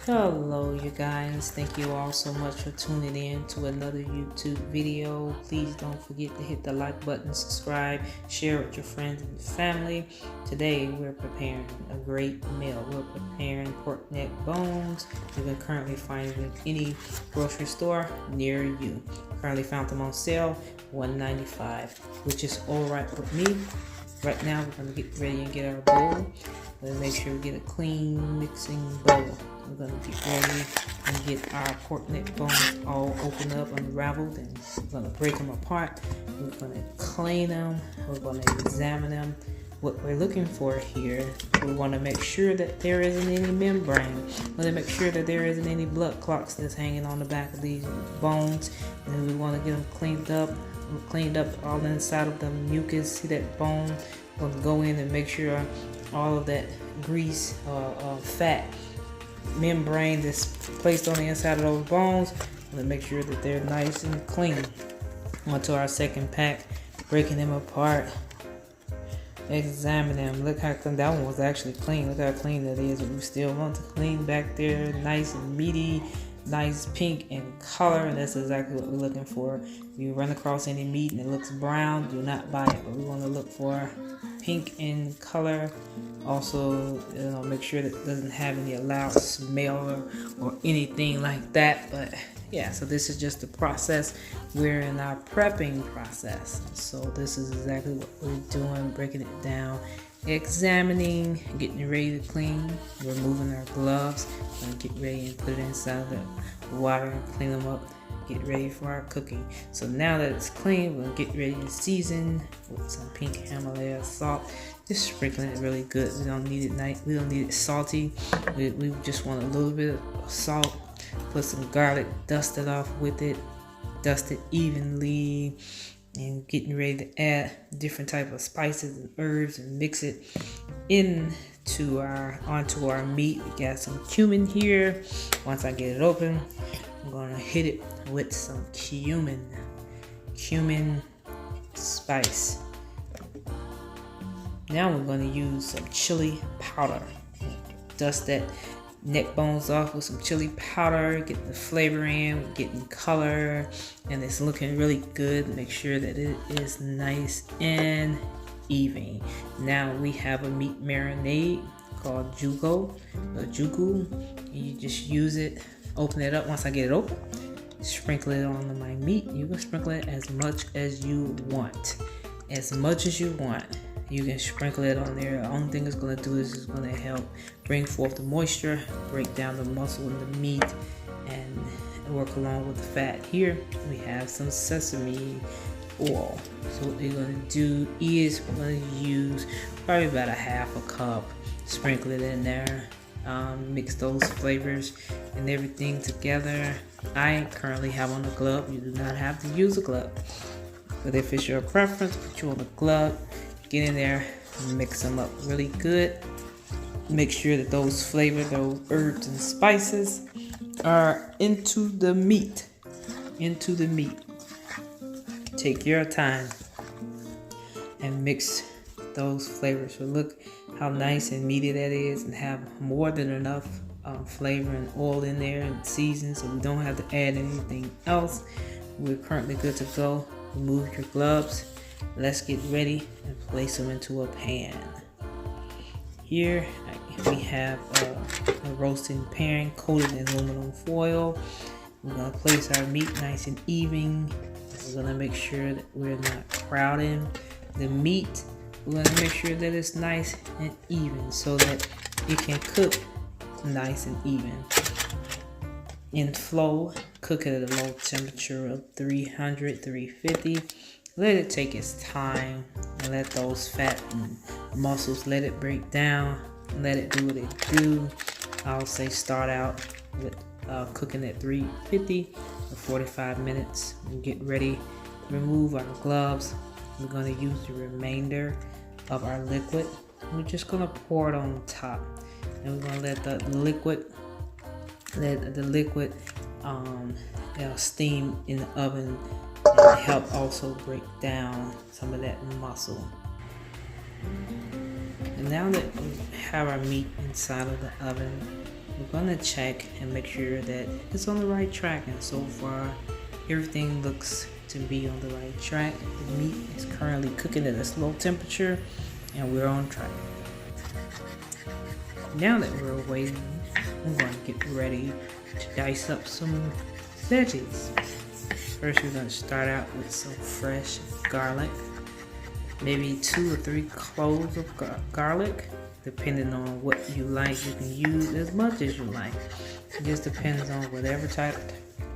Hello you guys, thank you all so much for tuning in to another YouTube video. Please don't forget to hit the like button, subscribe, share with your friends and family. Today we're preparing a great meal. We're preparing pork neck bones. You can currently find them in any grocery store near you. Currently found them on sale, $1.95, which is alright with me. Right now we're going to get ready and get our bowl. Let's make sure we get a clean mixing bowl. We're going to get ready and get our pork neck bones all opened up, unraveled, and we're going to break them apart. We're going to clean them. We're going to examine them. What we're looking for here, we want to make sure that there isn't any membrane. We want to make sure that there isn't any blood clots that's hanging on the back of these bones. And then we want to get them cleaned up. Cleaned up all inside of the mucus. See that bone? We're going to go in and make sure all of that grease or fat membrane that's placed on the inside of those bones, I'm going to make sure that they're nice and clean. On to our second pack, breaking them apart, examine them. Look how clean, that one was actually clean. Look how clean that is. We still want to clean back there, nice and meaty, nice pink in color, and that's exactly what we're looking for. If you run across any meat and it looks brown, do not buy it, but we want to look for pink in color. Also, make sure that it doesn't have any loud smell or anything like that. But yeah, so this is just the process. We're in our prepping process, so this is exactly what we're doing, breaking it down, examining, getting ready to clean, removing our gloves, and get ready and put it inside the water and clean them up, get ready for our cooking. So now that it's clean, we'll get ready to season with some pink Himalaya salt. Just sprinkling it really good. We don't need it nice. We don't need it salty. We just want a little bit of salt. Put some garlic, dust it off with it, dust it evenly, and getting ready to add different type of spices and herbs and mix it onto our meat. We got some cumin here. Once I get it open, I'm gonna hit it with some cumin spice. Now we're going to use some chili powder. Dust that neck bones off with some chili powder, get the flavor in, getting color, and it's looking really good. Make sure that it is nice and even. Now we have a meat marinade called jugo. You just use it, open it up. Once I get it open, sprinkle it on my meat. You can sprinkle it as much as you want. As much as you want. You can sprinkle it on there. The only thing it's going to do is it's going to help bring forth the moisture, break down the muscle in the meat, and work along with the fat. Here we have some sesame oil. So what we're going to do is we're going to use probably about a half a cup. Sprinkle it in there. Mix those flavors and everything together. I currently have on a glove. You do not have to use a glove, but if it's your preference, put you on a glove. Get in there, mix them up really good. Make sure that those flavors, those herbs and spices are into the meat. Take your time and mix those flavors. So look how nice and meaty that is, and have more than enough flavor and oil in there and season, so we don't have to add anything else. We're currently good to go. Remove your gloves. Let's get ready and place them into a pan. Here we have a roasting pan coated in aluminum foil. We're going to place our meat nice and even. We're going to make sure that we're not crowding the meat. We're going to make sure that it's nice and even so that it can cook nice and even. In flow, cook it at a low temperature of 300, 350. Let it take its time and let those fat and muscles, let it break down, let it do what it do. I'll say start out with cooking at 350 for 45 minutes and get ready. Remove our gloves. We're going to use the remainder of our liquid. We're just going to pour it on top, and we're going to let the liquid steam in the oven and help also break down some of that muscle. And now that we have our meat inside of the oven, we're going to check and make sure that it's on the right track. And so far, everything looks to be on the right track. The meat is currently cooking at a slow temperature, and we're on track. Now that we're waiting, I'm going to get ready to dice up some veggies. First, we're going to start out with some fresh garlic. Maybe 2 or 3 cloves of garlic, depending on what you like. You can use as much as you like. It just depends on whatever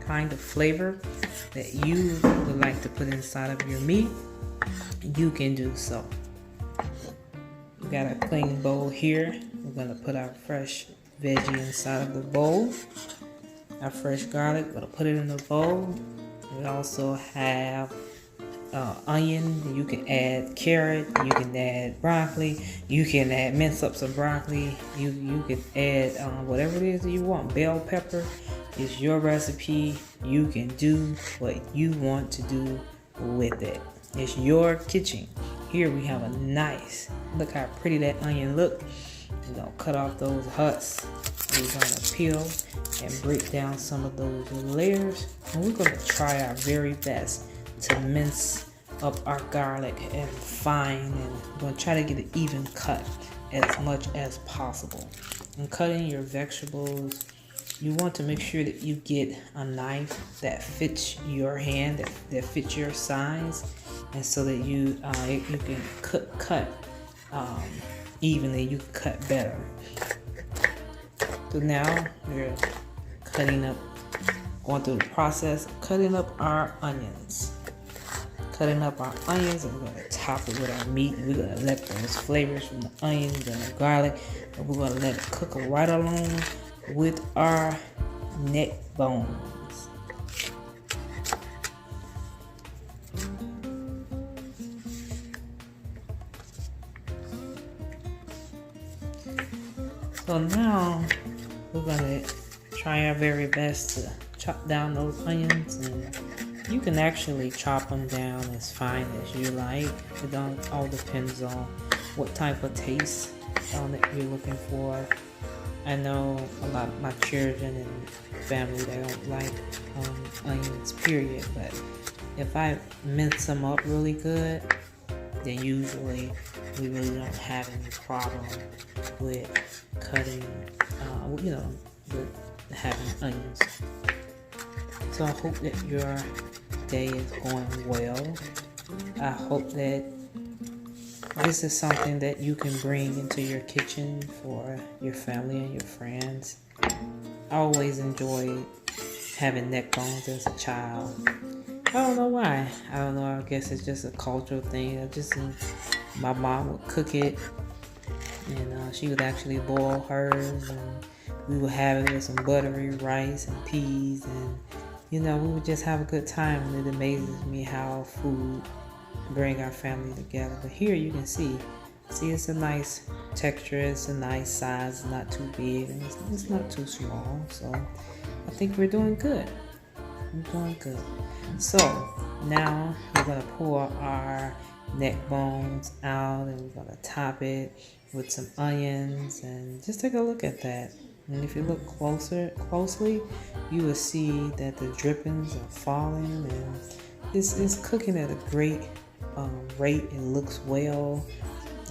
kind of flavor that you would like to put inside of your meat. You can do so. We got a clean bowl here. We're going to put our fresh veggie inside of the bowl. Our fresh garlic, we're going to put it in the bowl. We also have onion. You can add carrot, you can add broccoli, you can add mince up some broccoli, you can add whatever it is that you want. Bell pepper is your recipe. You can do what you want to do with it. It's your kitchen. Here we have a nice, look how pretty that onion look. We're gonna cut off those husks. We're gonna peel and break down some of those layers, and we're gonna try our very best to mince up our garlic and fine, and we're going to try to get an even cut as much as possible. In cutting your vegetables, you want to make sure that you get a knife that fits your hand, that fits your size, and so that you can cut evenly, you can cut better. So now we're going through the process of cutting up our onions. Cutting up our onions, and we're going to top it with our meat. We're going to let those flavors from the onions and the garlic, and we're going to let it cook right along with our neck bones. So now we're going to try our very best to chop down those onions, and you can actually chop them down as fine as you like. It all depends on what type of taste that you're looking for. I know a lot of my children and family, they don't like onions, period. But if I mince them up really good, then usually we really don't have any problem with cutting, with having onions. So I hope that your day is going well. I hope that this is something that you can bring into your kitchen for your family and your friends. I always enjoyed having neck bones as a child. I don't know why. I don't know. I guess it's just a cultural thing. My mom would cook it, and she would actually boil hers, and we would have it with some buttery rice and peas, and we would just have a good time. And it amazes me how food bring our family together. But here you can see it's a nice texture, it's a nice size, it's not too big, and it's not too small. So I think we're doing good. We're doing good. So now we're gonna pour our neck bones out, and we're gonna top it with some onions, and just take a look at that. And if you look closely, you will see that the drippings are falling, and it's cooking at a great rate. It looks well,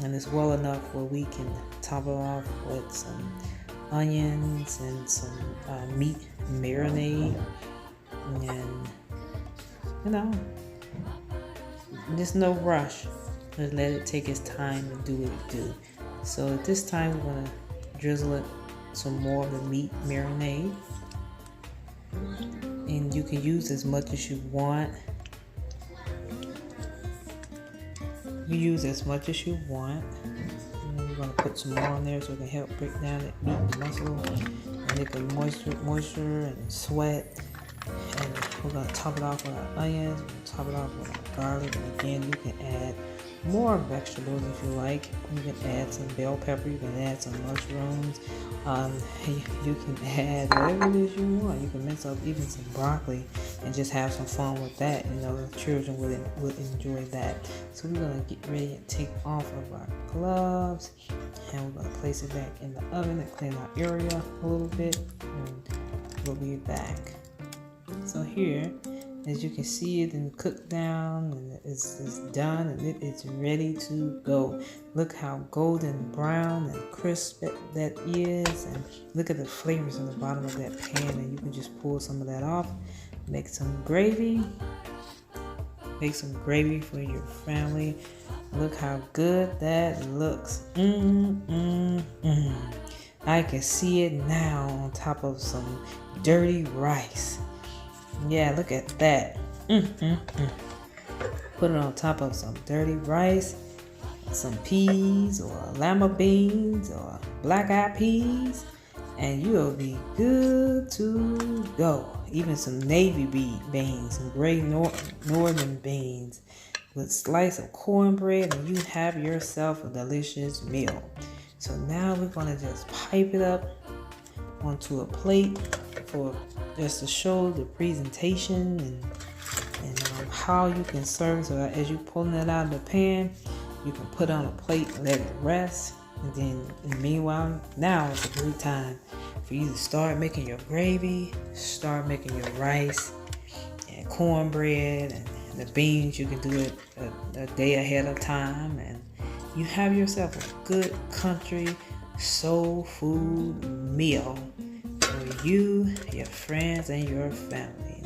and it's well enough where we can top it off with some onions and some meat marinade, and there's no rush. Just let it take its time and do what it do. So at this time, we're gonna drizzle it some more of the meat marinade, and you can use as much as you want. You use as much as you want. And we're gonna put some more on there so it can help break down that meat and muscle, and it can moisture and sweat. And we're gonna top it off with our onions. We're gonna top it off with our garlic, and again, you can add more vegetables if you like. You can add some bell pepper, you can add some mushrooms, you can add whatever it is you want. You can mix up even some broccoli and just have some fun with that. You know, the children would enjoy that. So we're gonna get ready to take off of our gloves, and we're gonna place it back in the oven and clean our area a little bit, and we'll be back. So here, as you can see, it and cooked down, and it's done, and it is ready to go. Look how golden brown and crisp that is, and look at the flavors in the bottom of that pan. And you can just pull some of that off, make some gravy. Make some gravy for your family. Look how good that looks. I can see it now on top of some dirty rice. Yeah, look at that. Put it on top of some dirty rice, some peas or lima beans or black-eyed peas, and you'll be good to go. Even some navy beans, some gray northern beans with a slice of cornbread, and you have yourself a delicious meal. So now we're gonna just pipe it up onto a plate for just to show the presentation and how you can serve. So as you're pulling it out of the pan, you can put on a plate and let it rest. And then meanwhile, now is a great time for you to start making your gravy, start making your rice and cornbread and the beans. You can do it a day ahead of time, and you have yourself a good country soul food meal for you, your friends, and your family.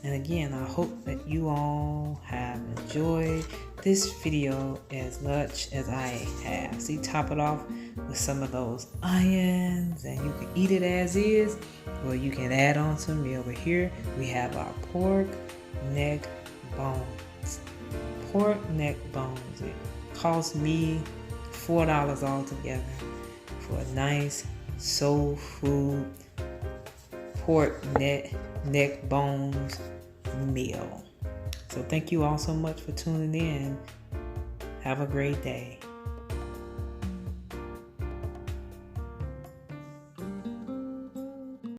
And again, I hope that you all have enjoyed this video as much as I have. See, top it off with some of those onions, and you can eat it as is, or you can add on some meal. But here we have our pork neck bones. Pork neck bones. It cost me $4 altogether for a nice soul food pork neck bones meal. So thank you all so much for tuning in. Have a great day.